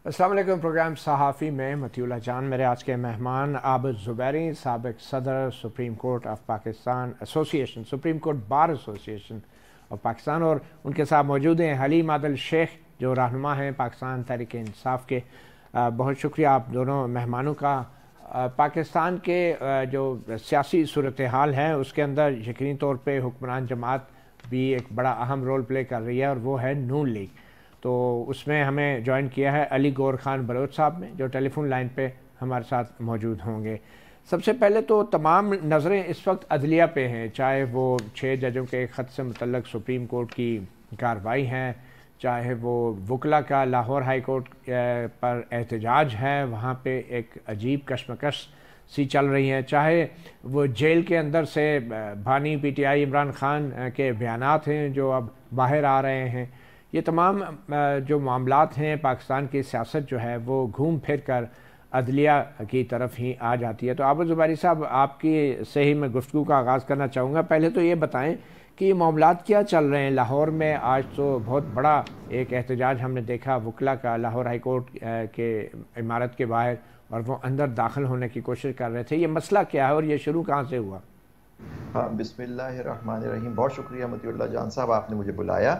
अस्सलाम वालेकुम। प्रोग्राम सहाफ़ी में मतीउल्लाह जान मेरे आज के मेहमान आबिद ज़ुबैरी, साबिक़ सदर supreme court of Pakistan association, supreme court bar association of Pakistan, और उनके साथ मौजूद हैं हलीम आदिल शेख जो रहनुमा हैं पाकिस्तान तहरीक इंसाफ के। बहुत शुक्रिया आप दोनों मेहमानों का। पाकिस्तान के जो सियासी सूरत हाल है उसके अंदर यकीनी तौर पर हुक्मरान जमात भी एक बड़ा अहम रोल प्ले कर रही है और वो है नून लीग। तो उसमें हमें ज्वाइन किया है अली गौर खान बलोच साहब ने, जो टेलीफोन लाइन पे हमारे साथ मौजूद होंगे। सबसे पहले तो तमाम नज़रें इस वक्त अदलिया पे हैं, चाहे वो 6 जजों के ख़त से मुतल्लक सुप्रीम कोर्ट की कार्रवाई है, चाहे वो वकला का लाहौर हाई कोर्ट पर एहतजाज है, वहाँ पे एक अजीब कशमकश सी चल रही है, चाहे वो जेल के अंदर से बानी PTI इमरान खान के बयानात हैं जो अब बाहर आ रहे हैं। ये तमाम जो मामलात हैं, पाकिस्तान की सियासत जो है वो घूम फिर कर अदलिया की तरफ ही आ जाती है। तो आबिद ज़ुबैरी साहब, आपकी से ही मैं गुफ्तगू का आगाज़ करना चाहूँगा। पहले तो ये बताएं कि ये मामलात क्या चल रहे हैं लाहौर में। आज तो बहुत बड़ा एक एहतजाज हमने देखा वकला का लाहौर हाई कोर्ट के इमारत के बाहर, और वो अंदर दाखिल होने की कोशिश कर रहे थे। ये मसला क्या है और ये शुरू कहाँ से हुआ? हाँ, बिस्मिल्लाहिर्रहमानिर्रहीम। बहुत शुक्रिया मतीउल्लाह जान साहब, आपने मुझे बुलाया।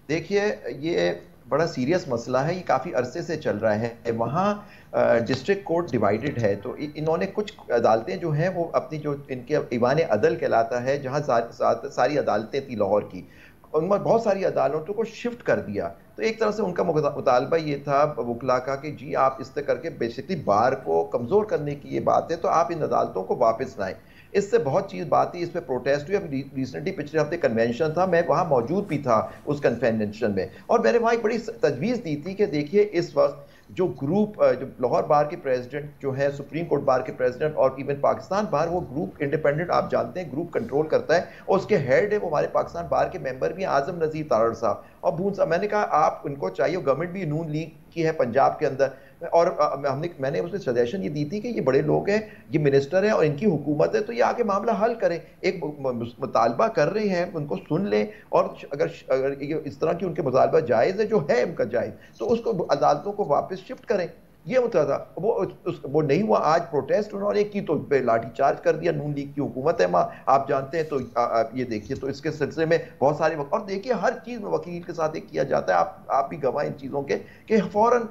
देखिए, ये बड़ा सीरियस मसला है, ये काफ़ी अरसे से चल रहा है। वहाँ डिस्ट्रिक्ट कोर्ट डिवाइडेड है, तो इन्होंने कुछ अदालतें जो हैं वो अपनी, जो इनके ईवान अदल कहलाता है, जहाँ सारी अदालतें थी लाहौर की, उनमें बहुत सारी अदालतों को शिफ्ट कर दिया। तो एक तरह से उनका मुतालबा ये था वकला का कि जी आप इस तरह करके बेसिकली बार को कमज़ोर करने की ये बात है, तो आप इन अदालतों को वापस लाएं। इससे बहुत चीज़ बात थी, इस पर प्रोटेस्ट हुई। अभी रिसेंटली पिछले हफ्ते कन्वेंशन था, मैं वहाँ मौजूद भी था उस कन्वेंशन में, और मैंने वहाँ एक बड़ी तजवीज़ दी थी कि देखिए इस वक्त जो ग्रुप, जो लाहौर बार के प्रेसिडेंट जो है, सुप्रीम कोर्ट बार के प्रेसिडेंट, और इवन पाकिस्तान बार, वो ग्रुप इंडिपेंडेंट, आप जानते हैं, ग्रुप कंट्रोल करता है, और उसके हेड है वो हमारे पाकिस्तान बार के मेंबर भी आजम नज़ीर तारड़ साहब और भून साहब। मैंने कहा आप उनको चाहिए, गवर्नमेंट भी नून लीग की है पंजाब के अंदर, और मैंने उसमें सजेशन ये दी थी कि ये बड़े लोग हैं, ये मिनिस्टर हैं और इनकी हुकूमत है, तो ये आके मामला हल करें। एक मुतालबा कर रहे हैं, उनको सुन लें, और अगर इस तरह की उनके मुतालबा जायज़ है, जो है उनका जायज़, तो उसको अदालतों को वापस शिफ्ट करें। ये होता था, वो नहीं हुआ। आज प्रोटेस्ट उन्होंने की तो लाठी चार्ज कर दिया। नून लीग की हुकूमत है वहाँ, आप जानते हैं। तो ये देखिए, तो इसके सिलसिले में बहुत सारे और देखिए हर चीज़ में वकील के साथ एक किया जाता है, आप भी गवाह इन चीज़ों के, कि फौरन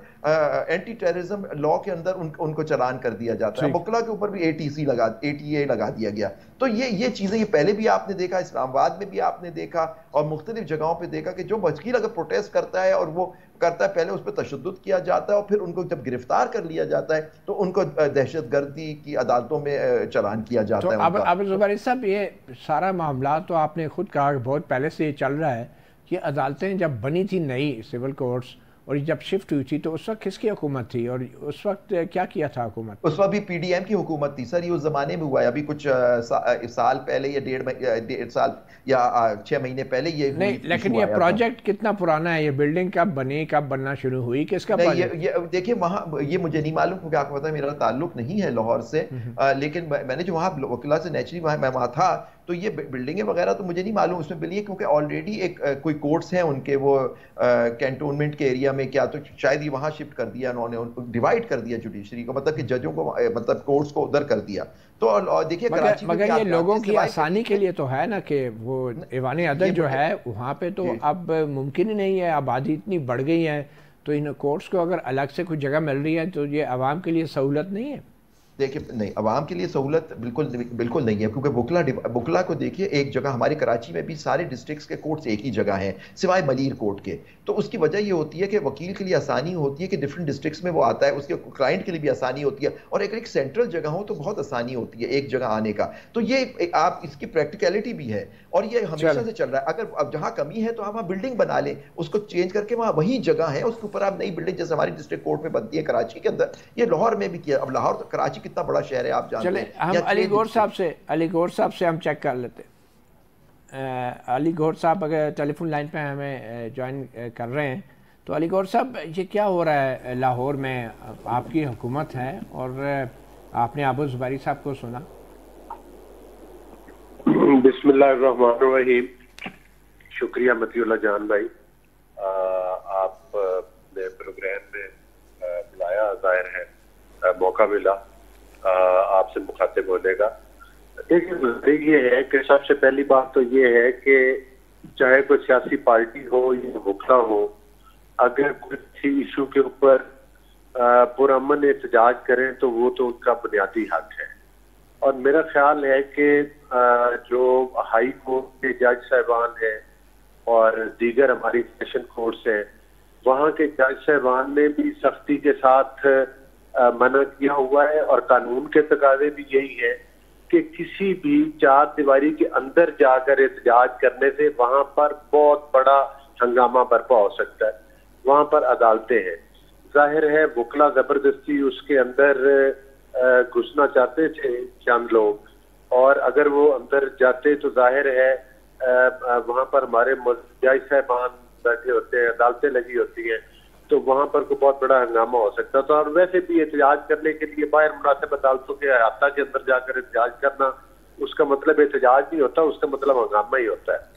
एंटी टेररिज्म लॉ के अंदर उनको चालान कर दिया जाता है। वकला के ऊपर भी ATA लगा दिया गया। तो ये चीज़ें, ये पहले भी आपने देखा, इस्लामाबाद में भी आपने देखा, और मुख्तलिफ जगहों पे देखा कि जो वकील अगर प्रोटेस्ट करता है और वो करता है, पहले उस पर तशद्दुद किया जाता है, और फिर उनको जब गिरफ्तार कर लिया जाता है तो उनको दहशतगर्दी की अदालतों में चालान किया जाता तो है उनका। अब ज़ुबैरी साहब, ये सारा मामला तो आपने खुद कहा बहुत पहले से ये चल रहा है कि अदालतें जब बनी थी नई सिविल कोर्ट्स, और जब शिफ्ट हुई थी, तो उस वक्त किसकी हुकूमत थी और उस वक्त क्या किया था हुकूमत? उस वक्त भी PDM की हुकूमत थी सर। ये उस जमाने में हुआ है, अभी कुछ साल पहले या डेढ़ साल या 6 महीने पहले ये नहीं, लेकिन ये प्रोजेक्ट कितना पुराना है? ये बिल्डिंग कब बनी, कब बनना शुरू हुई, किसका प्रोजेक्ट? ये देखिए, वहाँ ये मुझे नहीं मालूम, क्योंकि आपको पता है मेरा ताल्लुक नहीं है लाहौर से, लेकिन मैंने जो वहाँ वकला से नेचुरली मैं वहाँ था, तो ये बिल्डिंगे वगैरह तो मुझे नहीं मालूम उसमें बिल्डिंग, क्योंकि ऑलरेडी एक कोई कोर्ट्स हैं उनके, वो कैंटोनमेंट के एरिया में, क्या तो शायद ये वहाँ शिफ्ट कर दिया उन्होंने, डिवाइड कर दिया जुडिशरी को, मतलब कि जजों को, मतलब कोर्ट्स को उधर कर दिया। तो देखिए कराची में, मगर ये लोगों की आसानी के लिए तो है ना कि वो ईवान अदल जो है वहाँ पे तो अब मुमकिन ही नहीं है, आबादी इतनी बढ़ गई है, तो इन कोर्ट्स को अगर अलग से कुछ जगह मिल रही है तो ये आवाम के लिए सहूलत नहीं है। देखिए, नहीं, अवाम के लिए सहूलत बिल्कुल नहीं है, क्योंकि बुकला को देखिए, एक जगह हमारे कराची में भी सारे डिस्ट्रिक्ट्स के कोर्ट्स एक ही जगह हैं सिवाय मलीर कोर्ट के। तो उसकी वजह ये होती है कि वकील के लिए आसानी होती है कि डिफरेंट डिस्ट्रिक्ट्स में वो आता है, उसके क्लाइंट के लिए भी आसानी होती है, और एक सेंट्रल जगह हो तो बहुत आसानी होती है एक जगह आने का। तो ये आप इसकी प्रैक्टिकलिटी भी है, और ये हमेशा से चल रहा है। अगर अब जहाँ कमी है तो आप वहाँ बिल्डिंग बना लें, उसको चेंज करके वहाँ वही जगह है, उसके ऊपर आप नई बिल्डिंग, जैसे हमारी डिस्ट्रिक्ट कोर्ट में बनती है कराची के अंदर, ये लाहौर में भी किया। अब लाहौर तो, कराची कितना बड़ा शहर है आप जानते हैं। हम अली गौर साहब से हम चेक कर लेते। अली गौर साहब अगर टेलीफोन लाइन पे हमें ज्वाइन कर रहे हैं, तो अली गौर साहब, ये क्या हो रहा है लाहौर में? आपकी हुकूमत है और आपने आबिद ज़ुबैरी साहब को सुना। बिस्मिल्लाहिर्रहमानिर्रहीम। शुक्रिया मतीउल्लाह जान भाई, आप प्रोग्राम में मौका मिला आपसे मुखातिब होने का। देखिए ये है कि सबसे पहली बात तो ये है कि चाहे कोई सियासी पार्टी हो या वकला हो, अगर किसी इशू के ऊपर पुरअमन एहतजाज करें तो वो तो उनका बुनियादी हक है। और मेरा ख्याल है कि जो हाई कोर्ट के जज साहिबान हैं और दीगर हमारी सेशन कोर्ट्स हैं, वहाँ के जज साहिबान ने भी सख्ती के साथ मना किया हुआ है और कानून के तकाजे भी यही है कि किसी भी चार दीवारी के अंदर जाकर एहतजाज करने से वहाँ पर बहुत बड़ा हंगामा बर्पा हो सकता है। वहाँ पर अदालतें हैं, जाहिर है वकला जबरदस्ती उसके अंदर घुसना चाहते थे चंद लोग, और अगर वो अंदर जाते तो जाहिर है वहाँ पर हमारे जज साहिबान बैठे होते हैं, अदालतें लगी होती हैं, तो वहाँ पर कोई बहुत बड़ा हंगामा हो सकता था। और वैसे भी एहतजाज करने के लिए बाहर मुनासिब अदालतों के अहाता के अंदर जाकर एहतजाज करना, उसका मतलब एहतजाज नहीं होता, उसका मतलब हंगामा ही होता है।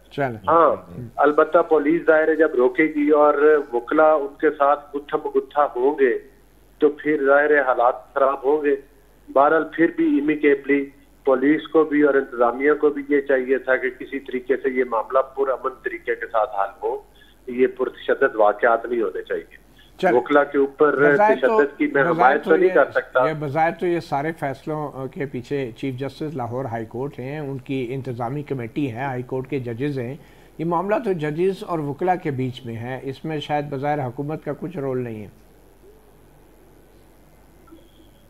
हाँ, अलबत्ता पुलिस जाहिर है जब रोकेगी और वकला उनके साथ गुत्थम गुत्था होंगे तो फिर जाहिर है हालात खराब होंगे। बहरहाल फिर भी इमिकेबली पुलिस को भी और इंतजामिया को भी ये चाहिए था कि किसी तरीके से ये मामला पुरअमन तरीके के साथ हल हो, ये पुरतशद्दद वाक़यात नहीं होने चाहिए। वकला के ऊपर तशद्दुद की मैं हमायत तो नहीं कर सकता। बज़ाहिर तो ये सारे फैसलों के पीछे chief justice Lahore high court हैं, उनकी इंतज़ामी कमेटी है, हाई कोर्ट के जजेज़ हैं। ये मामला तो जजेस और वकला के बीच में है, इसमें शायद बज़ाहिर हुकूमत का कुछ रोल नहीं है।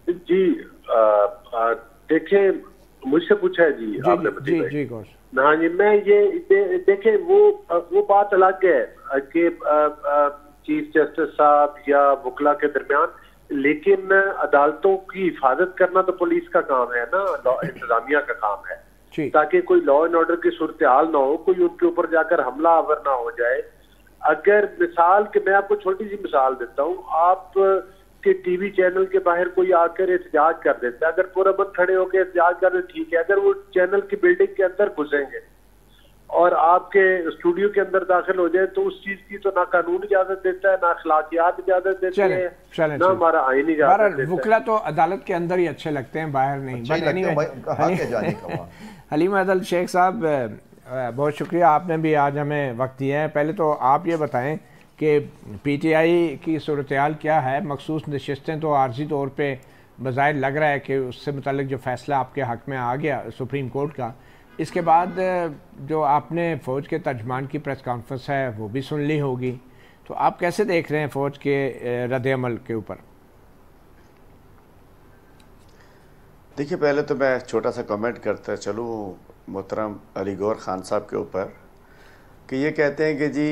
जी देखें, मुझसे पूछा है जी आपने। जी हाँ जी, मैं ये देखें वो बात अलग है कि चीफ जस्टिस साहब या वकला के दरमियान, लेकिन अदालतों की हिफाजत करना तो पुलिस का काम है ना, इंतजामिया का काम है, ताकि कोई लॉ एंड ऑर्डर की सूरत हाल ना हो, कोई उनके ऊपर जाकर हमला आवर ना हो जाए। अगर मिसाल के मैं आपको छोटी सी मिसाल देता हूँ, आप के टीवी चैनल के बाहर कोई आकर एहतजाज कर देता है, अगर पूरा खड़े होकर एहतजाज कर रहे ठीक है, अगर वो चैनल की बिल्डिंग के अंदर घुसेंगे और आपके स्टूडियो के अंदर दाखिल हो जाए तो उस चीज की तो ना कानून इजाजत देता है, ना अखलाकियात इजाजत देते हैं, ना हमारा आईन इजाजत देता है। वकला तो अदालत के अंदर ही अच्छे लगते हैं, बाहर नहीं। हलीम अदल शेख साहब, बहुत शुक्रिया, आपने भी आज हमें वक्त दिया है। पहले तो आप ये बताएं कि PTI की सूरत-ए-हाल क्या है? मखसूस नशिस्तें तो आर्जी तौर पर बज़ाहिर लग रहा है कि उससे मुतल्लिक जो फैसला आपके हक़ में आ गया सुप्रीम कोर्ट का, इसके बाद जो आपने फ़ौज के तर्जमान की प्रेस कॉन्फ्रेंस है वो भी सुन ली होगी, तो आप कैसे देख रहे हैं फ़ौज के रद्द-ए-अमल के ऊपर? देखिए, पहले तो मैं छोटा सा कमेंट करता चलूँ मोहतरम अली गौर खान साहब के ऊपर कि ये कहते हैं कि जी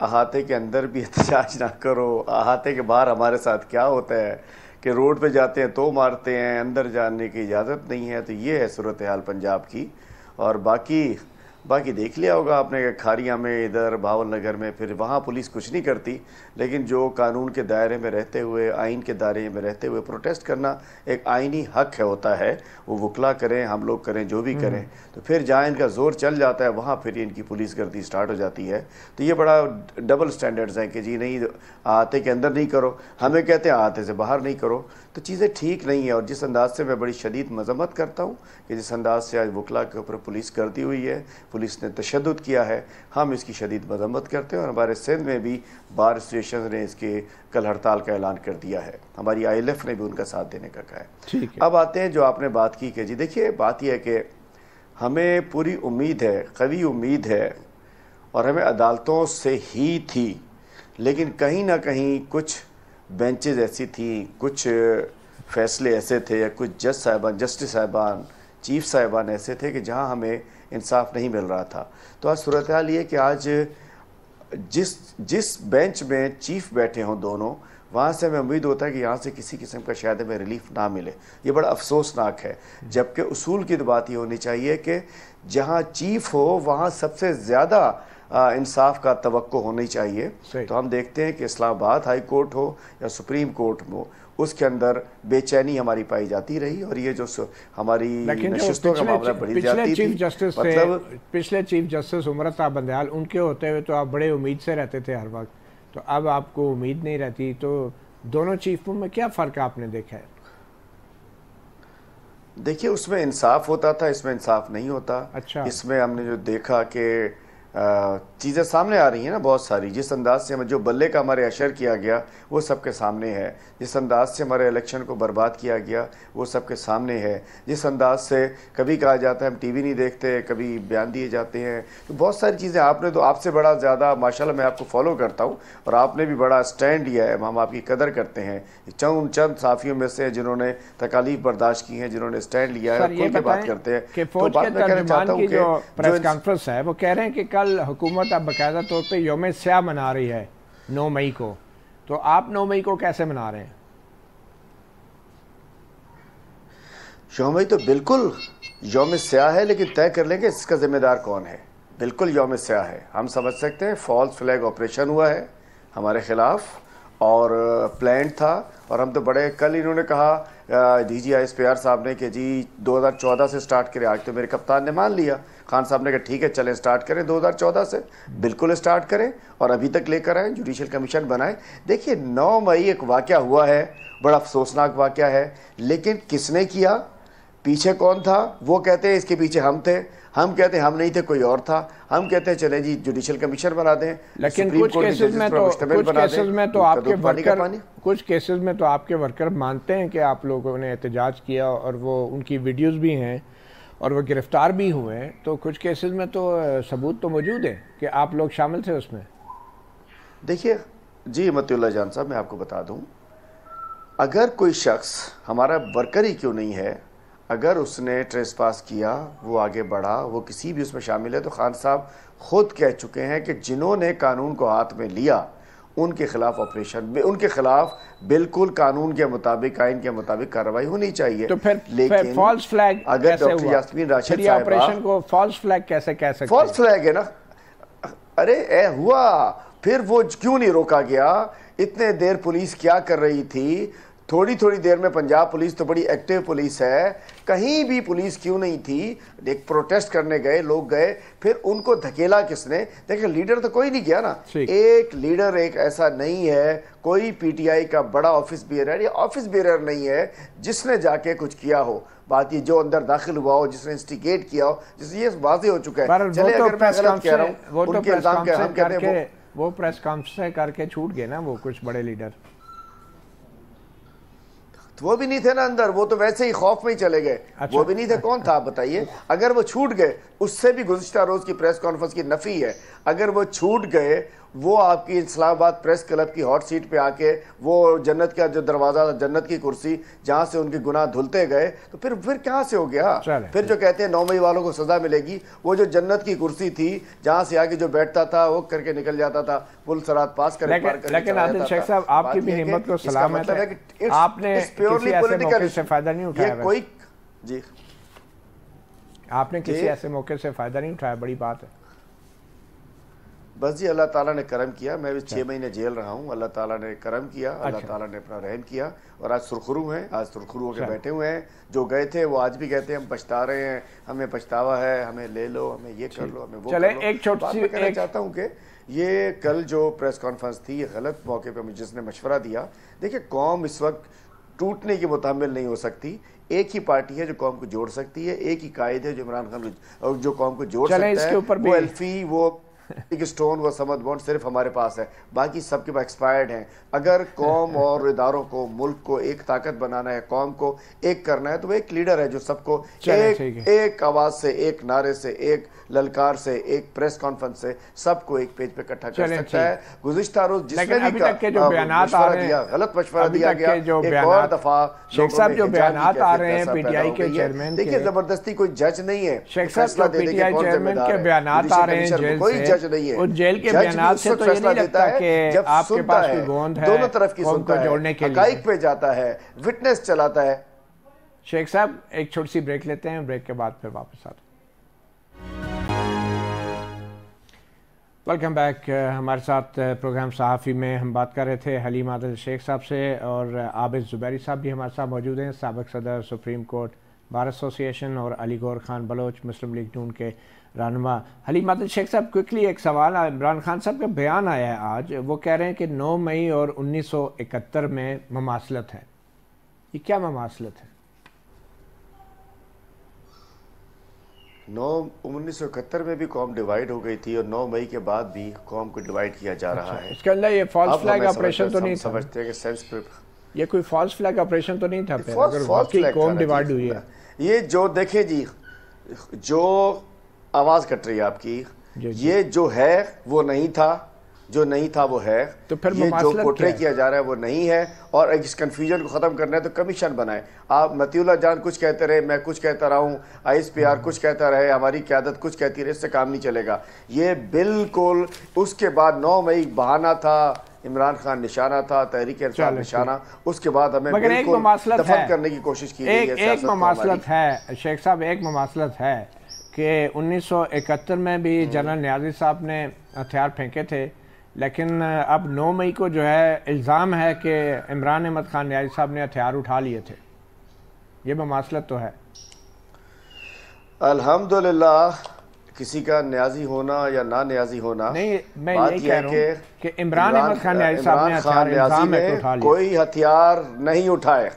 अहाते के अंदर भी एहतजाज ना करो, अहाते के बाहर हमारे साथ क्या होता है कि रोड पे जाते हैं तो मारते हैं, अंदर जाने की इजाज़त नहीं है। तो ये है सूरत हाल पंजाब की। और बाकी देख लिया होगा आपने कि खारिया में, इधर भावल नगर में, फिर वहाँ पुलिस कुछ नहीं करती, लेकिन जो कानून के दायरे में रहते हुए, आइन के दायरे में रहते हुए प्रोटेस्ट करना एक आइनी हक है, होता है, वो वकला करें, हम लोग करें, जो भी करें, तो फिर जहाँ इनका ज़ोर चल जाता है वहाँ फिर इनकी पुलिस गर्दी स्टार्ट हो जाती है। तो ये बड़ा डबल स्टैंडर्ड्स हैं कि जी नहीं अहाते के अंदर नहीं करो, हमें कहते हैं अहाते से बाहर नहीं करो, तो चीज़ें ठीक नहीं है। और जिस अंदाज से मैं बड़ी शदीद मजम्मत करता हूँ कि जिस अंदाज से आज वकला के ऊपर पुलिस करती हुई है, पुलिस ने तशद्दुद किया है, हम इसकी शदीद मजम्मत करते हैं। और हमारे सिंध में भी बार एसोसिएशन ने इसके कल हड़ताल का ऐलान कर दिया है, हमारी ILF ने भी उनका साथ देने का कहा है। ठीक है। अब आते हैं जो आपने बात की कि जी देखिए, बात यह है कि हमें पूरी उम्मीद है, कवी उम्मीद है, और हमें अदालतों से ही थी, लेकिन कहीं ना कहीं कुछ बेंचेज ऐसी थी, कुछ फैसले ऐसे थे, या कुछ जज साहिबान, जस्टिस साहिबान, चीफ साहिबान ऐसे थे कि जहां हमें इंसाफ नहीं मिल रहा था। तो आज सूरत हाल ये कि आज जिस बेंच में चीफ बैठे हों दोनों, वहाँ से हमें उम्मीद होता है कि यहाँ से किसी किस्म का शायद हमें रिलीफ ना मिले। ये बड़ा अफसोसनाक है, जबकि उसूल की तो बात ये होनी चाहिए कि जहाँ चीफ हो वहाँ सबसे ज़्यादा इंसाफ का तवक्को होनी चाहिए। तो हम देखते हैं कि इस्लामाबाद हाई कोर्ट हो या सुप्रीम कोर्ट हो, उसके अंदर बेचैनी हमारी पाई जाती रही, और ये जो हमारी नशिस्तों का मामला बढ़ी जाती थी। मतलब पिछले चीफ जस्टिस उमर अता बंदयाल, उनके होते हुए तो आप बड़े उम्मीद से रहते थे हर वक्त, तो अब आपको उम्मीद नहीं रहती। तो दोनों चीफों में क्या फ़र्क आपने देखा है? देखिए उसमें इंसाफ होता था, इसमें इंसाफ नहीं होता। अच्छा। इसमें हमने जो देखा कि चीज़ें सामने आ रही हैं ना बहुत सारी, जिस अंदाज से हमें जो बल्ले का हमारे अशर किया गया वो सबके सामने है, जिस अंदाज से हमारे इलेक्शन को बर्बाद किया गया वो सबके सामने है, जिस अंदाज से कभी कहा जाता है हम टीवी नहीं देखते, कभी बयान दिए जाते हैं, तो बहुत सारी चीज़ें आपने तो आपसे बड़ा ज़्यादा माशाल्लाह मैं आपको फॉलो करता हूँ और आपने भी बड़ा स्टैंड लिया है, हम आपकी कदर करते हैं। चंद साफियों में से जिन्होंने तकालीफ बर्दाश्त की हैं, जिन्होंने स्टैंड लिया है, खुल के बात करते हैं। कि फौज के तर्जुमान की जो प्रेस कॉन्फ्रेंस है वो कह रहे हैं कि कल हुकूमत अब बाकायदा तौर पे यौम स्याह मना रही है 9 मई को, तो आप 9 मई को कैसे मना रहे हैं? यौम मई तो बिल्कुल यौम स्याह है, लेकिन तय कर लेंगे इसका जिम्मेदार कौन है। बिल्कुल यौम स्याह है, हम समझ सकते हैं फॉल्स फ्लैग ऑपरेशन हुआ है हमारे खिलाफ और प्लान था, और हम तो बड़े, कल इन्होंने कहा DGISPR साहब ने कि जी 2014 से स्टार्ट करें, आज तो मेरे कप्तान ने मान लिया, खान साहब ने कहा ठीक है चलें स्टार्ट करें 2014 से, बिल्कुल स्टार्ट करें और अभी तक लेकर आएँ, जुडिशल कमीशन बनाएं। देखिए 9 मई एक वाक़या हुआ है, बड़ा अफसोसनाक वाक़या है, लेकिन किसने किया, पीछे कौन था? वो कहते हैं इसके पीछे हम थे, हम कहते हैं हम नहीं थे, कोई और था, हम कहते हैं चले जी जुडिशल कमीशन बना दें। लेकिन कुछ केसेस में तो आपके वर्कर, कुछ केसेस में तो आपके वर्कर मानते हैं कि आप लोगों ने एहतजाज किया और वो उनकी वीडियोस भी हैं और वो गिरफ्तार भी हुए हैं, तो कुछ केसेस में तो सबूत तो मौजूद है कि आप लोग शामिल थे उसमें। देखिए जी मतियुल्लाह जान साहब, मैं आपको बता दूं, अगर कोई शख्स हमारा वर्कर ही क्यों नहीं है, अगर उसने ट्रेसपास किया, वो आगे बढ़ा, वो किसी भी उसमें शामिल है, तो खान साहब खुद कह चुके हैं कि जिन्होंने कानून को हाथ में लिया उनके खिलाफ ऑपरेशन, उनके खिलाफ बिल्कुल कानून के मुताबिक, आइन के मुताबिक कार्रवाई होनी चाहिए। तो फिर लेकिन फॉल्स फ्लैग अगर डॉक्टर यास्मीन राशिद साहब ऑपरेशन को फॉल्स फ्लैग कैसे कह सकते हैं? फॉल्स फ्लैग है ना, अरे हुआ, फिर वो क्यों नहीं रोका गया? इतने देर पुलिस क्या कर रही थी? थोड़ी थोड़ी देर में पंजाब पुलिस तो बड़ी एक्टिव पुलिस है, कहीं भी पुलिस क्यों नहीं थी? एक प्रोटेस्ट करने गए लोग गए, फिर उनको धकेला किसने? देखिए लीडर तो कोई नहीं गया ना, एक लीडर एक ऐसा नहीं है, कोई PTI का बड़ा ऑफिस बेयरर या ऑफिस बेयरर नहीं है जिसने जाके कुछ किया हो। बात ये जो अंदर दाखिल हुआ हो, जिसने इंस्टिगेट किया हो, जिससे ये वाज़ेह हो चुका है। चले अगर मैं गलत कह रहा हूँ, उनके इल्जाम के हम कहते हैं वो प्रेस कॉन्फ्रेंस करके छूट गए ना वो कुछ बड़े लीडर, तो वो भी नहीं थे ना अंदर, वो तो वैसे ही खौफ में ही चले गए। अच्छा। वो भी नहीं थे, कौन था आप बताइए? अगर वो छूट गए, उससे भी गुज़िश्ता रोज की प्रेस कॉन्फ्रेंस की नफी है, अगर वो छूट गए, वो आपकी इस्लामाबाद प्रेस क्लब की हॉट सीट पे आके वो जन्नत का जो दरवाज़ा था, जन्नत की कुर्सी जहाँ से उनके गुनाह धुलते गए, तो फिर कहाँ से हो गया? फिर जो कहते हैं 9 मई वालों को सज़ा मिलेगी, वो जो जन्नत की कुर्सी थी जहाँ से आके जो बैठता था वो करके निकल जाता था, पुल सरात पास कर। लेकिन आदिल शेख साहब, आपकी भी हिम्मत को सलाम है, आपने प्योरली पॉलिटिकल से फायदा नहीं उठाया कोई जी, आपने किसी ऐसे मौके से फायदा नहीं उठाया, बड़ी बात है। बस जी अल्लाह ताला ने करम किया, मैं भी 6 महीने जेल रहा हूँ, अल्लाह ताला ने करम किया, अल्लाह ताला ने अपना रहम किया और आज सुरखरू हैं, आज सुरखरू होकर बैठे हुए हैं। जो गए थे वो आज भी कहते हैं हम पछता रहे हैं, हमें पछतावा है, हमें ले लो, हमें ये कर लो, हमें वो कर लो। एक छोटी सी कहना चाहता हूँ कि ये कल जो प्रेस कॉन्फ्रेंस थी, ये गलत मौके पर मुझे जिसने मशवरा दिया, देखिए कौम इस वक्त टूटने की मुताबिल नहीं हो सकती, एक ही पार्टी है जो कौम को जोड़ सकती है, एक ही कायद है जो इमरान खान जो कौम को जोड़ सकता है, वो एल्फी, वो एक स्टोन, वो समद बॉन्ड सिर्फ हमारे पास है, बाकी सबके पास एक्सपायर्ड हैं। अगर कौम और इदारों को, मुल्क को एक ताकत बनाना है, कौम को एक करना है, तो वो एक लीडर है जो सबको एक आवाज से, एक नारे से, एक ललकार से, एक प्रेस कॉन्फ्रेंस से सबको एक पेज पे इकट्ठा कर सकता है। गुज़िश्ता रोज जिसने भी जो बयानात आ रहे हैं, गलत मशवरा दिया गया, एक और दफा शेख साहब जो बयानात आ रहे हैं PTI के चेयरमैन, देखिए जबरदस्ती कोई जज नहीं है, शेख साहब PTI चेयरमैन के बयानात आ रहे हैं, कोई जज नहीं है, उस जेल के बयानात से तो ये नहीं लगता कि आपके पास कोई गोंद है, दोनों तरफ की सुनता है, जोड़ने के लिए हकाइक पे जाता है, विटनेस चलाता है। शेख साहब एक छोटी सी ब्रेक लेते हैं, ब्रेक के बाद फिर वापस आते हैं। Welcome back. हमारे साथ प्रोग्राम सहाफ़ी में हम बात कर रहे थे हलीम आदिल शेख साहब से, और आबिद ज़ुबैरी साहब भी हमारे साथ मौजूद हैं, साबिक़ सदर सुप्रीम कोर्ट बार एसोसिएशन, और अली गौर खान बलोच मुस्लिम लीग नून के रहनुमा। हलीम आदिल शेख साहब, क्विकली एक सवाल, इमरान खान साहब का बयान आया है आज, वो कह रहे हैं कि 9 मई और 1971 में ममासलत है, ये क्या ममासलत है? 1971 में भी कौम डिवाइड हो गई थी और 9 मई के बाद भी कौम को डिवाइड किया जा रहा है। इसके अंदर ये फॉल्स फ्लैग ऑपरेशन तो नहीं था? समझते हैं कि सेंस पे ये कोई फॉल्स फ्लैग ऑपरेशन तो नहीं था अगर वाकई कौम डिवाइड हुई है? ये जो देखे जी, जो आवाज़ कट रही है आपकी, ये जो है वो नहीं था, जो नहीं था वो है, तो फिर ये जो पोर्ट्रे किया जा रहा है वो नहीं है। और इस कंफ्यूजन को ख़त्म करना है तो कमीशन बनाए। आप मतीउल्लाह जान कुछ कहते रहे, मैं कुछ कहता रहा हूँ, ISPR कुछ कहता रहे, हमारी क़यादत कुछ कहती रहे, इससे काम नहीं चलेगा। ये बिल्कुल उसके बाद 9 मई बहाना था, इमरान खान निशाना था, तहरीक इंसाफ निशाना, उसके बाद हमें बिल्कुल दफन करने की कोशिश की गई है। एक ममासलत है शेख साहब, एक ममासलत है कि 1971 में भी जनरल न्याजी साहब ने हथियार फेंके थे, लेकिन अब 9 मई को जो है इल्ज़ाम है कि इमरान अहमद खान न्याजी साहब ने हथियार उठा लिए थे। ये ममासलत तो है। अल्हम्दुलिल्लाह, किसी का न्याजी होना या ना न्याजी होना नहीं, मैं यही कह रहा हूं कि इमरान अहमद खान न्याजी साहब ने हथियार इल्ज़ाम है कि उठा लिया। कोई हथियार नहीं उठाए।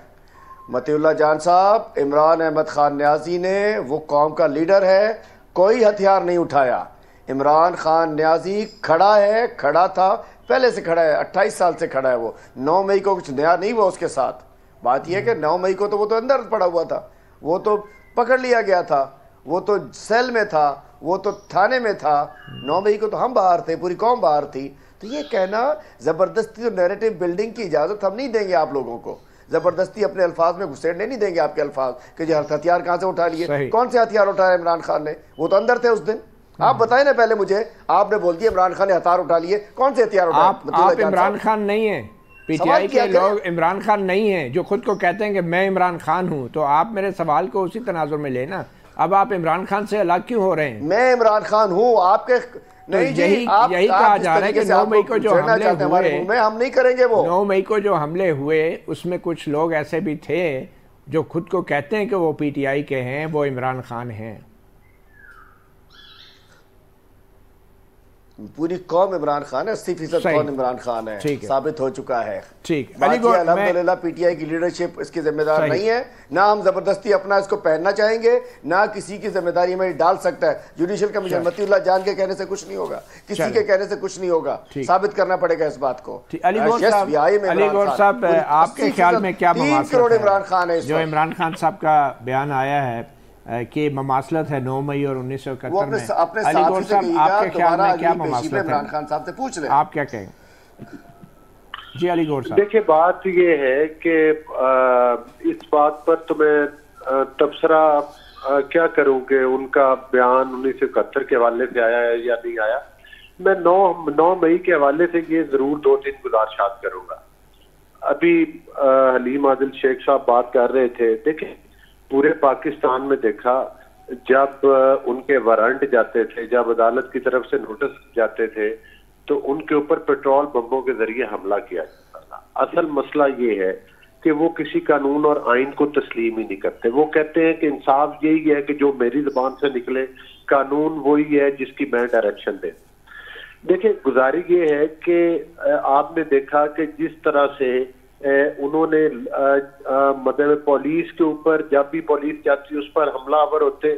मतीउल्लाह जान साहब, इमरान अहमद खान न्याजी ने, वो कौम का लीडर है, कोई हथियार नहीं उठाया। इमरान खान न्याजी खड़ा है, खड़ा था, पहले से खड़ा है, 28 साल से खड़ा है वो। 9 मई को कुछ नया नहीं हुआ उसके साथ। बात यह है कि 9 मई को तो वो तो अंदर पड़ा हुआ था, वो तो पकड़ लिया गया था, वो तो सेल में था, वो तो थाने में था। 9 मई को तो हम बाहर थे, पूरी कौम बाहर थी। तो ये कहना ज़बरदस्ती तो नैरेटिव बिल्डिंग की इजाज़त हम नहीं देंगे आप लोगों को। ज़बरदस्ती अपने अल्फाज में घुसेड़ने नहीं देंगे आपके अल्फाज कि जो हथियार कहाँ से उठा लिए। कौन से हथियार उठाया इमरान खान ने? वो तो अंदर थे उस दिन। आप बताएं ना पहले मुझे, आपने बोल दिया इमरान खान ने हथियार उठा लिए, कौन से हथियार उठाए? आप इमरान खान नहीं है, PTI के लोग इमरान खान नहीं है, जो खुद को कहते हैं कि मैं इमरान खान हूं। तो आप मेरे सवाल को उसी तनाजुर में लेना। अब आप इमरान खान से अलग क्यों हो रहे हैं? मैं इमरान खान हूं, आपके नहीं जी, यही कहा जा रहा है कि 9 मई को जो हमले हुए, हम नहीं करेंगे वो। 9 मई को जो हमले हुए उसमें कुछ लोग ऐसे भी थे जो खुद को कहते हैं कि वो PTI के हैं, वो इमरान खान हैं। पूरी कौम इमरान खान है, 80% कौन इमरान खान है, साबित हो चुका है। ठीक, अल्हम्दुलिल्लाह PTI की लीडरशिप इसकी जिम्मेदार नहीं है। ना हम जबरदस्ती अपना इसको पहनना चाहेंगे, ना किसी की जिम्मेदारी में डाल सकता है। जुडिशियल कमीशन मतीउल्लाह जान के कहने से कुछ नहीं होगा, किसी के कहने से कुछ नहीं होगा, साबित करना पड़ेगा इस बात को। अलीगौर साहब, आपके ख्याल में क्या 3 करोड़ इमरान खान है? जो इमरान खान साहब का बयान आया है कि ममासलत है 9 मई और 1971 में, अलीगौर साहब आपके ख्याल में क्या ममासलत है? इमरान खान साहब से पूछ रहे हैं, आप क्या कहेंगे? जी अलीगौर साहब। देखिए, बात ये है कि इस बात पर तो मैं तबसरा क्या करूं कि उनका बयान 1971 के हवाले से आया है या नहीं आया। मैं 9 मई के हवाले से ये जरूर 2-3 गुजारिशात करूंगा। अभी हलीम आदिल शेख साहब बात कर रहे थे। देखिए, पूरे पाकिस्तान में देखा, जब उनके वारंट जाते थे, जब अदालत की तरफ से नोटिस जाते थे, तो उनके ऊपर पेट्रोल बम्बों के जरिए हमला किया जाता था। असल मसला ये है कि वो किसी कानून और आइन को तस्लीम ही नहीं करते। वो कहते हैं कि इंसाफ यही है कि जो मेरी जुबान से निकले, कानून वही है जिसकी मैं डायरेक्शन दे। देखिए, गुजारी ये है कि आपने देखा कि जिस तरह से उन्होंने मतलब पुलिस के ऊपर, जब भी पुलिस जाती उस पर हमलावर होते,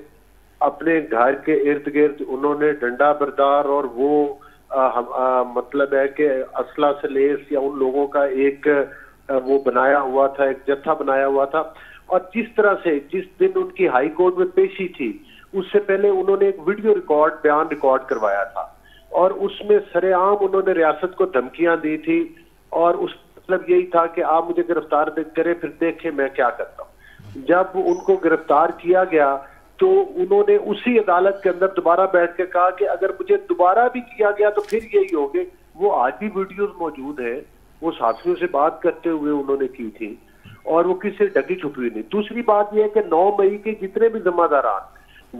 अपने घर के इर्द गिर्द उन्होंने डंडा बरदार और वो मतलब है कि असला से लेस या उन लोगों का एक वो बनाया हुआ था, एक जत्था बनाया हुआ था। और जिस तरह से जिस दिन उनकी हाई कोर्ट में पेशी थी, उससे पहले उन्होंने एक वीडियो रिकॉर्ड, बयान रिकॉर्ड करवाया था और उसमें सरेआम उन्होंने रियासत को धमकियां दी थी। और उस मतलब यही था कि आप मुझे गिरफ्तार करें, फिर देखें मैं क्या करता हूँ। जब उनको गिरफ्तार किया गया तो उन्होंने उसी अदालत के अंदर दोबारा बैठ के कहा कि अगर मुझे दोबारा भी किया गया तो फिर यही होगे। वो आज भी वीडियोस मौजूद है, वो साथियों से बात करते हुए उन्होंने की थी और वो किसी से ढकी छुपी नहीं। दूसरी बात यह है कि 9 मई के जितने भी जिम्मेदारान,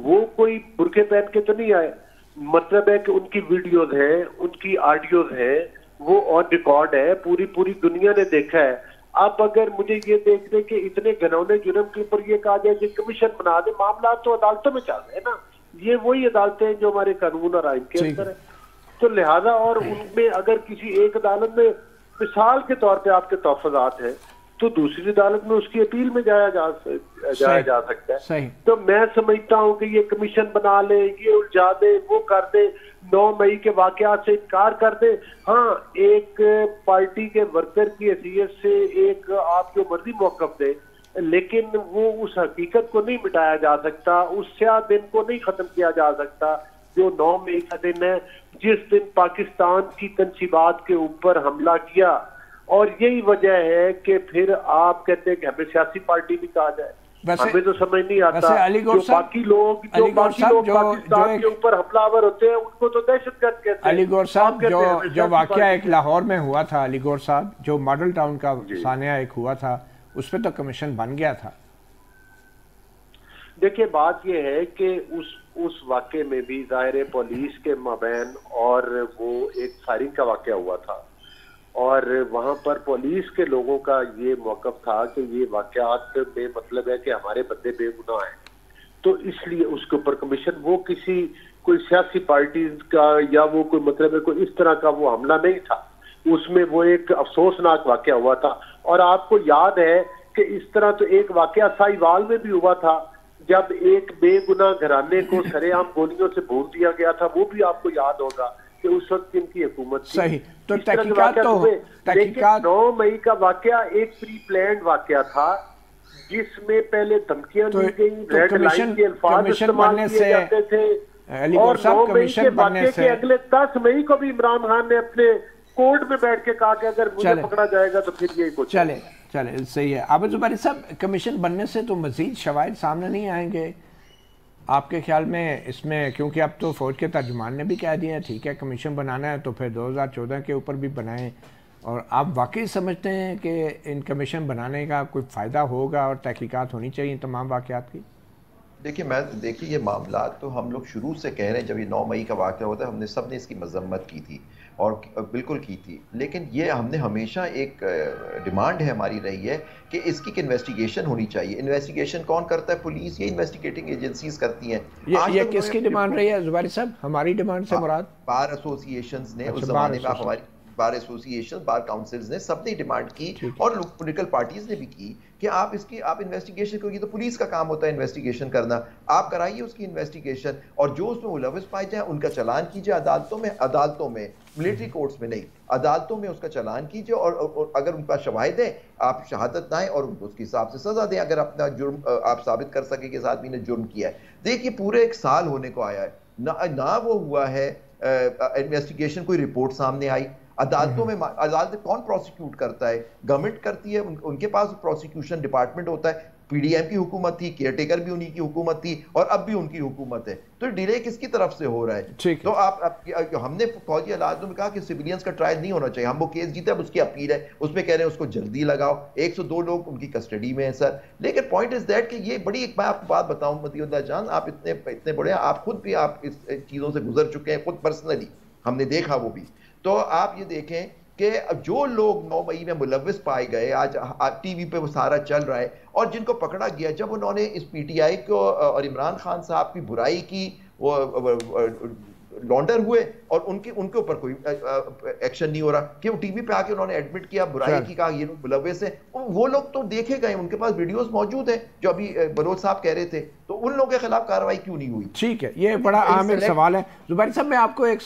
वो कोई बुरके पहन के तो नहीं आए। मतलब है कि उनकी वीडियोज हैं, उनकी ऑडियोज हैं, वो ऑन रिकॉर्ड है, पूरी दुनिया ने देखा है। अब अगर मुझे ये देखने के इतने घिनौने जुर्म के ऊपर ये कहा जाए कि कमीशन बना दे, मामला तो अदालतों में चल रहे हैं ना, ये वही अदालतें हैं जो हमारे कानून और आइन के अंदर है। तो लिहाजा और उनमें अगर किसी एक अदालत में मिसाल के तौर पे आपके तहफाजात हैं, तो दूसरी अदालत में उसकी अपील में जाया जा सकता है। सही। तो मैं समझता हूँ कि ये कमीशन बना ले, ये उलझा दे, वो कर दे, 9 मई के वाकयात से इनकार कर दे। हाँ, एक पार्टी के वर्कर की हैसियत से एक आप जो मर्जी मौकफ दे, लेकिन वो उस हकीकत को नहीं मिटाया जा सकता, उस स्याह दिन को नहीं खत्म किया जा सकता जो 9 मई का दिन है, जिस दिन पाकिस्तान की तनसीबात के ऊपर हमला किया। और यही वजह है कि फिर आप कहते हैं कि हमें सियासी पार्टी भी कहा जाए। हमें तो समझ नहीं आता जो बाकी लोग पाकिस्तान के ऊपर हमलावर होते हैं उनको तो दहशतगर्द कहते हैं। अलीगौर साहब, जो वाकया एक लाहौर में हुआ था, अलीगौर साहब, जो मॉडल टाउन का सानिया एक हुआ था, उस पर तो कमीशन बन गया था। देखिए, बात यह है कि उस वाकये में भी ज़ाहिर पुलिस के माबैन और वो एक फायरिंग का वाकया हुआ था, और वहां पर पुलिस के लोगों का ये मौकफ था कि ये वाकयात में मतलब है कि हमारे बंदे बेगुनाह हैं, तो इसलिए उसके ऊपर कमीशन, वो किसी कोई सियासी पार्टी का या वो कोई मतलब है कोई इस तरह का वो हमला नहीं था, उसमें वो एक अफसोसनाक वाकया हुआ था। और आपको याद है कि इस तरह तो एक वाकया साहिवाल में भी हुआ था, जब एक बेगुनाह घराने को सरेआम गोलियों से भून दिया गया था, वो भी आपको याद होगा कि उस वक्त इनकी हुकूमत थी। सही। तो तहकीकात 9 मई का वाकया एक प्री प्लान्ड वाकया था, जिसमें पहले धमकियां दी गई, रेड लाइन के अल्फाज इस्तेमाल किए जाते थे, और 9 मई के वाकये के अगले 10 मई को भी इमरान खान ने अपने कोर्ट में बैठ के कहा कि अगर मुझे पकड़ा जाएगा तो फिर यही कुछ चले। सही है। आबिद ज़ुबैरी साहब, कमीशन बनने से तो मजीद शवाहिद सामने नहीं आएंगे आपके ख्याल में इसमें? क्योंकि अब तो फौज के तर्जुमान ने भी कह दिया है ठीक है कमीशन बनाना है तो फिर 2014 के ऊपर भी बनाएं, और आप वाकई समझते हैं कि इन कमीशन बनाने का कोई फ़ायदा होगा और तहकीकात होनी चाहिए तमाम वाक़यात की? देखिए ये मामला तो हम लोग शुरू से कह रहे हैं, जब ये 9 मई का वाक़या होता है हमने सब ने इसकी मजम्मत की थी और बिल्कुल की थी, लेकिन ये हमने हमेशा एक डिमांड है हमारी रही है कि इसकी इन्वेस्टिगेशन होनी चाहिए। इन्वेस्टिगेशन कौन करता है? पुलिस, ये इन्वेस्टिगेटिंग एजेंसीज करती हैं। ये किसकी डिमांड रही है ज़ुबैरी साहब? हमारी डिमांड से मुराद बार एसोसिएशंस ने, उस ज़माने में आप हमारी बार एसोसिएशन, बार काउंसिल्स ने सबने डिमांड की और पॉलिटिकल पार्टीज ने भी की कि आप इन्वेस्टिगेशन करिए। तो पुलिस का काम होता है इन्वेस्टिगेशन करना, आप कराइए उसकी इन्वेस्टिगेशन, और जो उसमें मुलविस पाए जाए उनका चालान कीजिए अदालतों में, मिलिट्री कोर्ट्स में नहीं, अदालतों में उसका चालान कीजिए, और अगर उनका शवाहिद है आप शहादत ना और उनको उसके हिसाब से सजा दें, अगर अपना जुर्म आप साबित कर सके कि इस आदमी ने जुर्म किया है। देखिए पूरे 1 साल होने को आया है, ना वो हुआ है इन्वेस्टिगेशन, कोई रिपोर्ट सामने आई। अदालतों में अदालत कौन प्रोसिक्यूट करता है? गवर्नमेंट करती है, उनके पास प्रोसिक्यूशन डिपार्टमेंट होता है। पीडीएम की हुकूमत थी, केयरटेकर भी उन्हीं की हुकूमत थी और अब भी उनकी हुकूमत है, तो डिले किसकी तरफ से हो रहा है? तो हमने फौजी अदालतों में कहा कि सिविलियंस का ट्रायल नहीं होना चाहिए, हम वो केस जीते, अब उसकी अपील है, उसमें कह रहे हैं उसको जल्दी लगाओ। 102 लोग उनकी कस्टडी में है सर। लेकिन पॉइंट इज दैट कि ये बड़ी, मैं आपको बात बताऊं मतीउल्लाह जान, आप इतने बड़े, आप खुद भी आप इस चीजों से गुजर चुके हैं, खुद पर्सनली हमने देखा वो भी। तो आप ये देखें कि जो लोग 9 मई में मुलविस पाए गए, आज टीवी पे वो सारा चल रहा है, और जिनको पकड़ा गया, जब उन्होंने इस पीटीआई को और इमरान खान साहब की बुराई की, वो लॉन्डर हुए और उनके ऊपर कोई एक्शन नहीं हो रहा कि वो टीवी पे आके उन्होंने एडमिट किया बुराई की, कहा ये लोग मुलविस हैं। वो लोग तो देखे गए, उनके पास वीडियोस मौजूद हैं जो अभी बलोच साहब कह रहे थे, तो उन लोगों के खिलाफ कार्रवाई क्यों नहीं हुई? ठीक है, ये बड़ा अहम सवाल है। ज़ुबैरी साहब, मैं आपको एक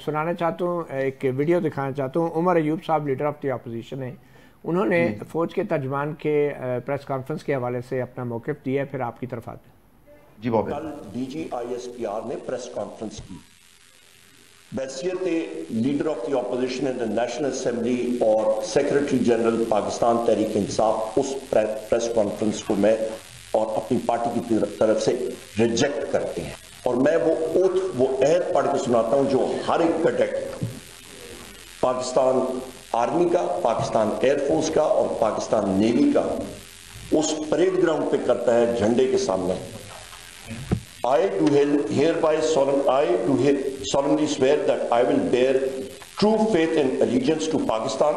सुनाना चाहता हूँ, एक वीडियो दिखाना चाहता हूँ। उमर अयूब साहब लीडर ऑफ द अपोजिशन है, उन्होंने फौज के तर्जमान के प्रेस कॉन्फ्रेंस के हवाले से अपना मौक़िफ़ दिया है, फिर आपकी तरफ आते हैं। जी बाबा। कल DGISPR ने प्रेस कॉन्फ्रेंस की, बैसियत leader of the opposition in the national assembly और सेक्रेटरी जनरल पाकिस्तान तहरीक इंसाफ, उस प्रेस कॉन्फ्रेंस को मैं और अपनी पार्टी की तरफ से रिजेक्ट करते हैं। और मैं वो अहद पढ़ के सुनाता हूं जो हर एक कैडेट पाकिस्तान आर्मी का, पाकिस्तान एयरफोर्स का और पाकिस्तान नेवी का उस परेड ग्राउंड पे करता है झंडे के सामने। I do solemnly swear that I will bear true faith and allegiance to Pakistan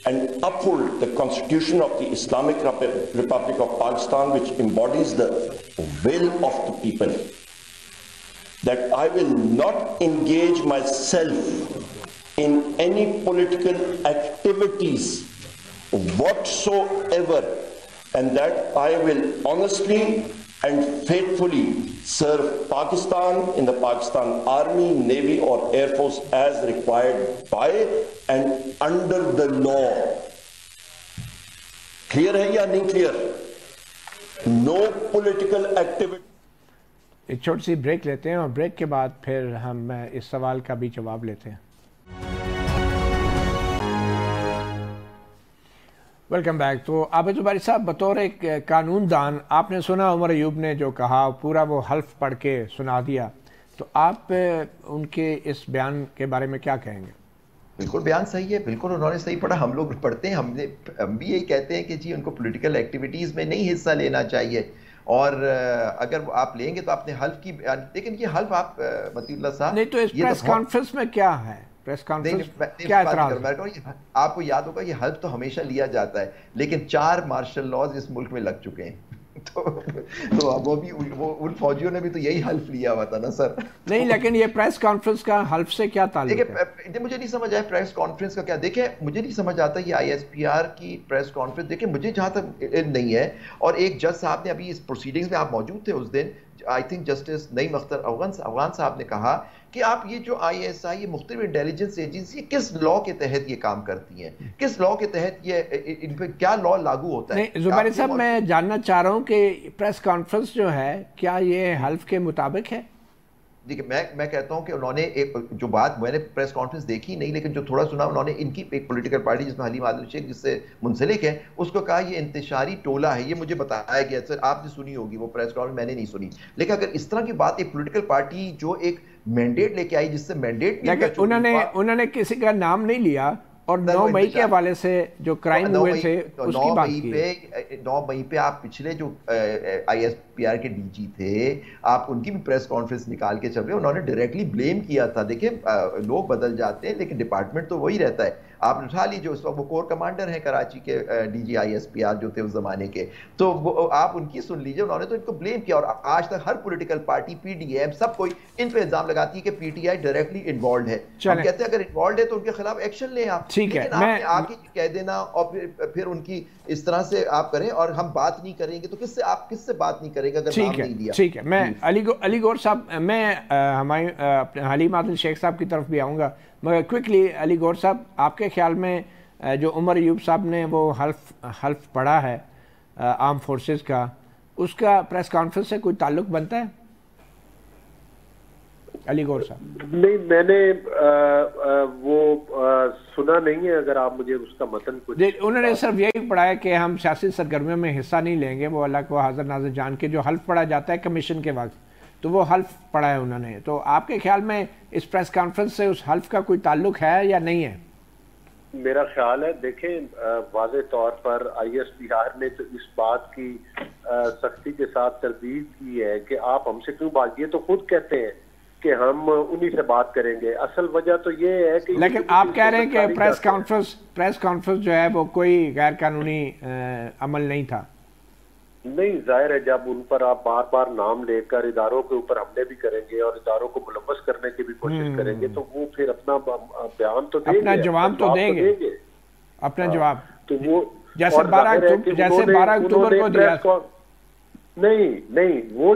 and uphold the Constitution of the Islamic Republic of Pakistan, which embodies the will of the people. That I will not engage myself in any political activities whatsoever, and that I will honestly and faithfully serve Pakistan in the Pakistan Army, Navy or Air Force as required by and under the law. Clear है या नहीं clear? No political activity. एक छोटी सी break लेते हैं और break के बाद फिर हम इस सवाल का भी जवाब लेते हैं। Welcome back. तो आबिद ज़ुबैरी साहब, बतौर एक कानूनदान आपने सुना उमर अयूब ने जो कहा, पूरा वो हल्फ पढ़ के सुना दिया, तो आप उनके इस बयान के बारे में क्या कहेंगे? बिल्कुल बयान सही है, बिल्कुल उन्होंने सही पढ़ा। हम लोग पढ़ते हैं, हम भी यही कहते हैं कि जी उनको पॉलिटिकल एक्टिविटीज़ में नहीं हिस्सा लेना चाहिए, और अगर आप लेंगे तो आपने हल्फ की, लेकिन ये हल्फ आप मतीउल्लाह साहब नहीं, तो इस प्रेस कॉन्फ्रेंस में क्या है? प्रेस कॉन्फ्रेंस क्या एतराज़? आपको याद होगा ये हल्फ तो हमेशा लिया जाता है, लेकिन 4 मार्शल लॉज इस मुल्क में लग चुके हैं। तो वो भी उन फौजियों ने भी तो यही हल्फ लिया हुआ था ना सर। नहीं, लेकिन ये प्रेस कॉन्फ्रेंस का हल्फ से क्या ताल्लुक है? देखिए मुझे नहीं समझ आया प्रेस कॉन्फ्रेंस का क्या। देखिए मुझे नहीं समझ आता ये ISPR की प्रेस कॉन्फ्रेंस। देखिए मुझे जहां तक इल्म नहीं है, और एक जज साहब ने अभी इस प्रोसीडिंग्स में आप मौजूद थे उस दिन, I think justice Naeem Akhtar Afghan साहब ने कहा कि आप ये जो ISI, ये मुख्तलिफ इंटेलिजेंस एजेंसी किस लॉ के तहत ये काम करती हैं, किस लॉ के तहत ये इन पे क्या लॉ लागू होता है? नहीं ज़ुबैरी साहब, मैं जानना चाह रहा हूँ कि प्रेस कॉन्फ्रेंस जो है क्या ये हल्फ के मुताबिक है? देखिए मैं कहता हूं कि उन्होंने एक जो बात, मैंने प्रेस कॉन्फ्रेंस देखी नहीं, लेकिन जो थोड़ा सुना, उन्होंने इनकी एक पॉलिटिकल पार्टी जिसमें हलीम आदिल शेख जिससे मुंसलिक है, उसको कहा ये इंतशारी टोला है। ये मुझे बताया गया सर, आपने सुनी होगी वो प्रेस कॉन्फ्रेंस, मैंने नहीं सुनी। लेकिन अगर इस तरह की बात एक पॉलिटिकल पार्टी जो एक मैंडेट लेके आई, जिससे मैंडेट उन्होंने किसी का नाम नहीं लिया, और 9 मई के हवाले से जो क्राइम हुए थे उसकी बात की। 9 मई पे आप पिछले जो ISPR के DG थे, आप उनकी भी प्रेस कॉन्फ्रेंस निकाल के चल रहे, उन्होंने डायरेक्टली ब्लेम किया था। देखिए लोग बदल जाते हैं लेकिन डिपार्टमेंट तो वही रहता है। आप उठा लीजिए, उस वक्त वो कोर कमांडर हैं कराची के DG ISPR जो थे उस जमाने के, तो वो आप उनकी सुन लीजिए। उन्होंने तो इनको ब्लेम किया, और आज तक हर पॉलिटिकल पार्टी, PDM, सब कोई इन पे इल्जाम लगाती है कि PTI डायरेक्टली इन्वॉल्व है। हम कहते हैं अगर इन्वॉल्व है तो उनके खिलाफ एक्शन लें आप। ठीक है, मैं आके कह देना और फिर उनकी इस तरह से आप करें, और हम बात नहीं करेंगे तो किससे बात नहीं करेंगे अगर नाम नहीं लिया? ठीक है, मैं अली गौर साहब, मैं हमारे हलीम आदिल शेख साहब की तरफ भी आऊँगा, मगर क्विकली अली गौर साहब, आपके ख्याल में जो उमर अयूब साहब ने वो हल्फ पढ़ा है आर्म फोर्सेस का, उसका प्रेस कॉन्फ्रेंस से कोई ताल्लुक बनता है? अली गौर साहब? नहीं, मैंने सुना नहीं है, अगर आप मुझे उसका मतन कुछ। उन्होंने सिर्फ यही पढ़ा है कि हम सियासी सरगर्मियों में हिस्सा नहीं लेंगे, वो अल्लाह को हाजिर नाज़िर जान के जो हल्फ पढ़ा जाता है कमीशन के वक्त, तो वो हल्फ पढ़ा है उन्होंने। तो आपके ख्याल में इस प्रेस कॉन्फ्रेंस से उस हल्फ का कोई ताल्लुक है या नहीं है? मेरा ख्याल है, देखें वाज़े तौर पर ISPR ने तो इस बात की सख्ती के साथ तरदीद की है कि आप हमसे क्यों बात, ये तो खुद कहते हैं कि हम उन्हीं से बात करेंगे। असल वजह तो ये है कि, लेकिन आप कह रहे हैं कि प्रेस कॉन्फ्रेंस जो है वो कोई गैर कानूनी अमल नहीं था। नहीं, जाहिर है जब उन पर आप बार बार नाम लेकर इदारों के ऊपर हमले भी करेंगे और इदारों को मुलव्वस करने की भी कोशिश करेंगे, तो वो फिर अपना बयान तो देंगे, अपना जवाब तो देंगे, अपना जवाब। तो वो जैसे 12 अक्टूबर को दिया। नहीं, वो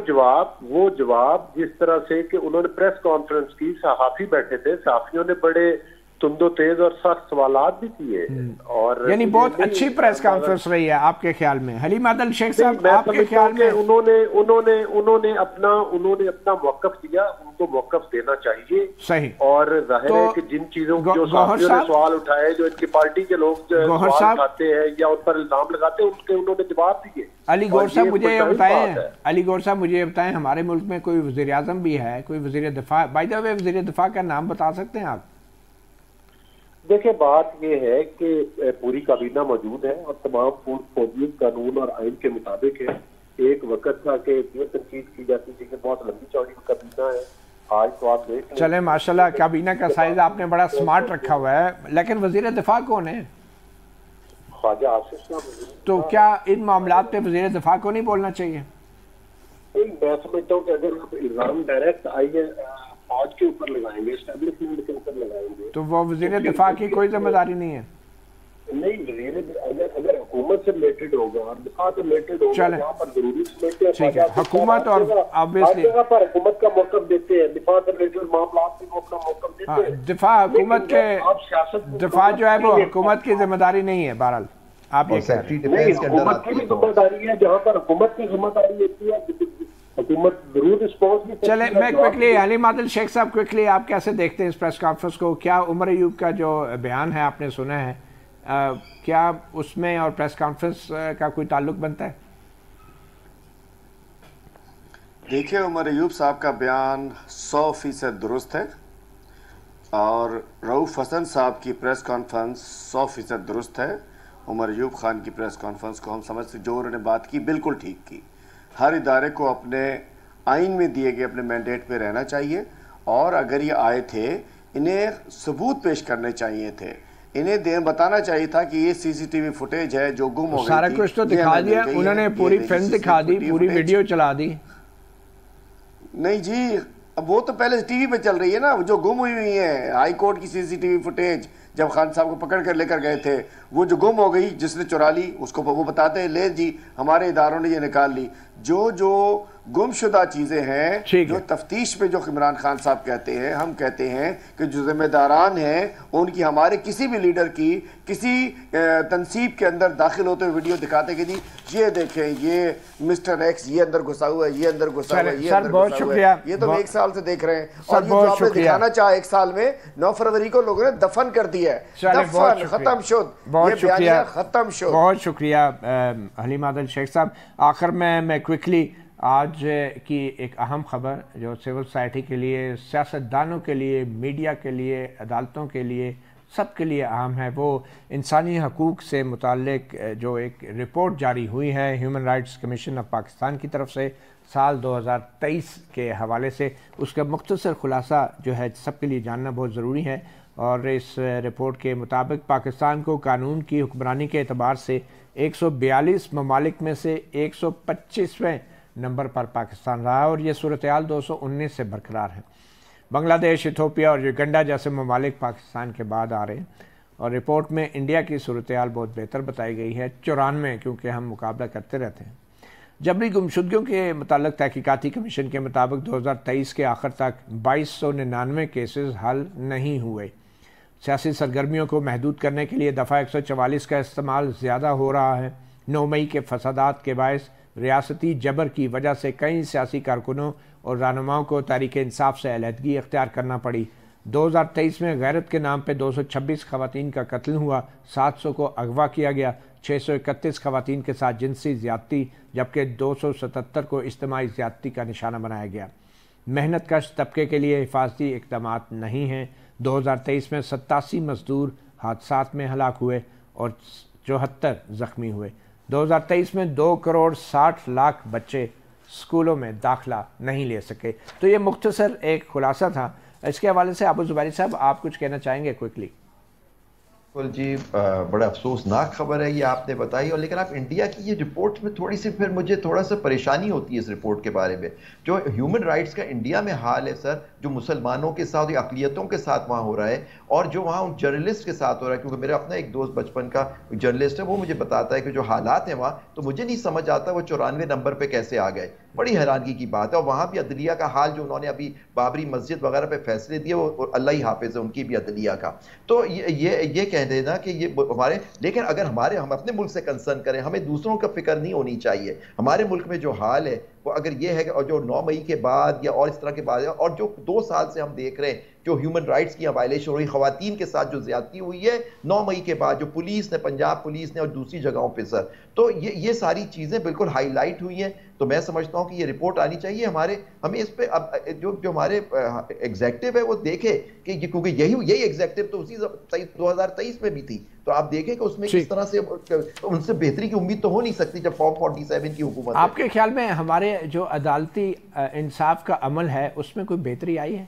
जवाब जिस तरह से कि उन्होंने प्रेस कॉन्फ्रेंस की, सहाफी बैठे थे, सहाफियों ने बड़े तुंदो तेज और सख्त सवालात भी किए, और यानी बहुत अच्छी प्रेस कॉन्फ्रेंस रही है आपके ख्याल में? हलीम आदिल शेख साहब, आपके ख्याल में? उन्होंने अपना मौकफ दिया, उनको मौकफ देना चाहिए। सही। और जाहिर है कि जिन चीजों जो साथियों ने सवाल उठाए, जो इनकी पार्टी के लोग सवाल उठाते हैं या उन पर इल्जाम लगाते हैं, उनके उन्होंने जवाब दिए। अली गौर साहब मुझे ये बताएं, हमारे मुल्क में कोई वज़ीर आज़म भी है, कोई वज़ीर दिफा? बाय द वे वज़ीर दिफा का नाम बता सकते हैं आप? देखिए, बात यह है कि पूरी काबीना मौजूद है और तमाम फौजियों कानून और आइन के मुताबिक है। एक वक्त था कि ये तनकीद की जाती थी कि बहुत लंबी चौड़ी काबीना है, आज तो आप देख चले माशाल्लाह काबीना का साइज आपने बड़ा स्मार्ट रखा हुआ है, लेकिन वज़ीर दिफा कौन है? ख्वाजा आसिफ साहब। तो क्या इन मामलात पे वज़ीर दिफा को नहीं बोलना चाहिए? मैं समझता हूँ कि अगर आप इल्जाम डायरेक्ट फौज के ऊपर लगाएंगे, एस्टेब्लिशमेंट के ऊपर लगाएंगे, तो वो वज़ीर दिफा की कोई जिम्मेदारी नहीं है? नहीं, हुकूमत से रिलेटेड होगा और दिफा से रिलेटेड होगा, जहाँ पर जरूरी समझते ठीक है, हुकूमत और ऑब्वियसली पर हुकूमत का मौकफ देते हैं, दिफा से रिलेटेड मामला में वो अपना मौकफ देते हैं। दिफा हुकूमत के दिफा जो है वो हुकूमत की जिम्मेदारी नहीं है। बहरहाल आप ये कह रहे हैं हुकूमत की जिम्मेदारी है, जहाँ पर हुकूमत की जिम्मेदारी होती है हुकूमत जरूर रिस्पॉन्स भी। चले मैं क्विकली हलीम आदिल शेख साहब क्विकली आप कैसे देखते हैं इस प्रेस कॉन्फ्रेंस को? क्या उमर अयूब का जो बयान है आपने सुना है, क्या उसमें और प्रेस कॉन्फ्रेंस का कोई ताल्लुक बनता है? देखिए, उमर अयूब साहब का बयान 100% दुरुस्त है और रऊफ हसन साहब की प्रेस कॉन्फ्रेंस 100% दुरुस्त है। उमर अयूब खान की प्रेस कॉन्फ्रेंस को हम समझते जो उन्होंने बात की बिल्कुल ठीक की। हर इदारे को अपने आइन में दिए गए अपने मैंडेट पे रहना चाहिए और अगर ये आए थे इन्हें सबूत पेश करने चाहिए थे, इन्हें बताना चाहिए था कि ये सीसीटीवी फुटेज है जो गुम हो गई थी। सारा कुछ तो दिखा दिया उन्होंने, पूरी फिल्म दिखा दी, पूरी वीडियो चला दी। नहीं जी, अब वो तो पहले टीवी पे चल रही है ना, जो गुम हुई हुई है। हाई कोर्ट की सीसीटीवी फुटेज जब खान साहब को पकड़ कर लेकर गए थे, वो जो गुम हो गई, जिसने चुरा ली उसको वो बताते हैं ले जी हमारे इदारों ने ये निकाल ली। जो गुमशुदा चीजें हैं, जो तफ्तीश पे जो इमरान खान साहब कहते हैं, हम कहते हैं कि जो जिम्मेदारान हैं उनकी हमारे किसी भी लीडर की किसी तनसीब के अंदर दाखिल होते हुए वीडियो दिखाते कि जी ये देखें ये मिस्टर एक्स ये अंदर घुसा हुआ है, ये अंदर घुसा हुआ है, ये अंदर घुसा हुआ है। ये तो 1 साल से देख रहे हैं और ये जो आपने दिखाना चाहा 1 साल में 9 फरवरी को लोगों ने दफन कर दिया है। दफन खत्म शुद, बहुत शुक्रिया, खत्म शुद। बहुत शुक्रिया हलीम आदिल शेख साहब। आखिर में मैं क्विकली आज की एक अहम खबर जो सिविल सोसाइटी के लिए, सियासतदानों के लिए, मीडिया के लिए, अदालतों के लिए, सब के लिए अहम है, वो इंसानी हकूक़ से मुताल्लिक जो एक रिपोर्ट जारी हुई है human rights commission of Pakistan की तरफ से साल 2023 के हवाले से। उसका मुख्तसर खुलासा जो है सबके लिए जानना बहुत ज़रूरी है। और इस रिपोर्ट के मुताबिक पाकिस्तान को कानून की हुक्मरानी के एतबार से 142 ममालिक में से 125वें नंबर पर पाकिस्तान रहा और ये सूरत हाल 219 से बरकरार है। बांग्लादेश, इथोपिया और युगांडा जैसे ममालिक पाकिस्तान के बाद आ रहे हैं और रिपोर्ट में इंडिया की सूरत हाल बहुत बेहतर बताई गई है, 94, क्योंकि हम मुकाबला करते रहते हैं। जबरी गुमशुदगियों के मुताल्लिक तहकीकाती कमीशन के मुताबिक 2023 के आखिर तक 2299 केसेस हल नहीं हुए। सियासी सरगर्मियों को महदूद करने के लिए दफ़ा 144 का इस्तेमाल ज़्यादा हो रहा है। 9 मई के फसादात के बायस रियासती जबर की वजह से कई सियासी कारकुनों और रहनुमाओं को तहरीक इंसाफ से अलहदगी इख्तियार करना पड़ी। 2023 में गैरत के नाम पर 226 खवातीन का कत्ल हुआ, 700 को अगवा किया गया, 631 खवातीन के साथ जिनसी ज़्यादती, जबकि 277 को इज्तिमाई ज़्यादती का निशाना बनाया गया। मेहनत कश तबके के लिए हिफाजती इक़दामात नहीं हैं। 2023 में 87 मजदूर हादसात में हलाक हुए और 74 ज़ख्मी हुए। 2023 में 2 करोड़ 60 लाख बच्चे स्कूलों में दाखिला नहीं ले सके। तो ये मुख्तसर एक खुलासा था। इसके हवाले से अबू ज़ुबैरी साहब आप कुछ कहना चाहेंगे क्विकली? बिल्कुल जी, बड़ा अफसोसनाक खबर है ये आपने बताई। और लेकिन आप इंडिया की ये रिपोर्ट में थोड़ी सी फिर मुझे थोड़ा सा परेशानी होती है इस रिपोर्ट के बारे में। जो ह्यूमन राइट्स का इंडिया में हाल है सर, जो मुसलमानों के साथ, अक़लियतों के साथ वहाँ हो रहा है और जो वहाँ उन जर्नलिस्ट के साथ हो रहा है, क्योंकि मेरा अपना एक दोस्त बचपन का जर्नलिस्ट है, वो मुझे बताता है कि जो हालात हैं वहाँ, तो मुझे नहीं समझ आता वो 94 नंबर पर कैसे आ गए। बड़ी हैरानगी की बात है। और वहाँ भी अदलिया का हाल जो उन्होंने अभी बाबरी मस्जिद वगैरह पे फैसले दिए, वो अल्लाह ही हाफिज है उनकी भी अदलिया का। तो ये कह देना कि ये हमारे, लेकिन अगर हम अपने मुल्क से कंसर्न करें, हमें दूसरों का फिक्र नहीं होनी चाहिए। हमारे मुल्क में जो हाल है वो अगर ये है कि और जो 9 मई के बाद या और इस तरह के बाद और जो 2 साल से हम देख रहे हैं जो ह्यूमन राइट्स की वायलेशन हो रही, खवातीन के साथ जो ज्यादती हुई है 9 मई के बाद, जो पुलिस ने, पंजाब पुलिस ने और दूसरी जगहों पे सर, तो ये सारी चीजें बिल्कुल हाईलाइट हुई हैं। तो मैं समझता हूं कि ये रिपोर्ट आनी चाहिए हमें इस पे। अब जो हमारे एग्जेक्टिव है वो देखे कि क्योंकि यही एग्जेक्टिव तो उसी 2023 में भी थी, तो आप देखें कि उसमें किस तरह से उनसे बेहतरी की उम्मीद तो हो नहीं सकती जब फॉर्म 47 की हुकूमत। आपके ख्याल में हमारे जो अदालती इंसाफ का अमल है उसमें कोई बेहतरी आई है?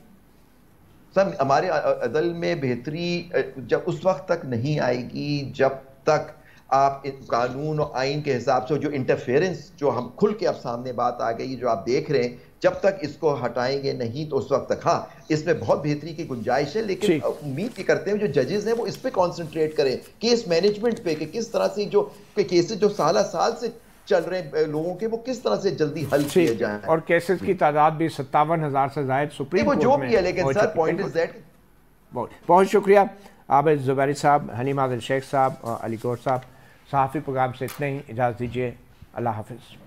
सर, हमारे अदल में बेहतरी जब उस वक्त तक नहीं आएगी जब तक आप कानून और आइन के हिसाब से जो इंटरफेरेंस, जो हम खुल के अब सामने बात आ गई, जो आप देख रहे हैं जब तक इसको हटाएंगे नहीं तो उस वक्त तक हाँ इसमें बहुत बेहतरी की गुंजाइश है, लेकिन उम्मीद ये करते हैं जो जजेस हैं वो इस पे कॉन्सेंट्रेट करें, केस मैनेजमेंट पे, कि किस तरह से जो केसेस जो साल से चल रहे हैं लोगों के वो किस तरह से जल्दी हल किए जाएं। और केसेस की तादाद भी 57,000 से जायद सुप्रीम कोर्ट में जो भी है, लेकिन सर पॉइंट इज दैट। बहुत शुक्रिया आबिद ज़ुबैरी साहब, हनीम आदिल शेख साहब और अली गौर साहब। सहाफ़ी प्रोग्राम से इतना ही, इजाज़त दीजिए, अल्लाह हाफ़िज़।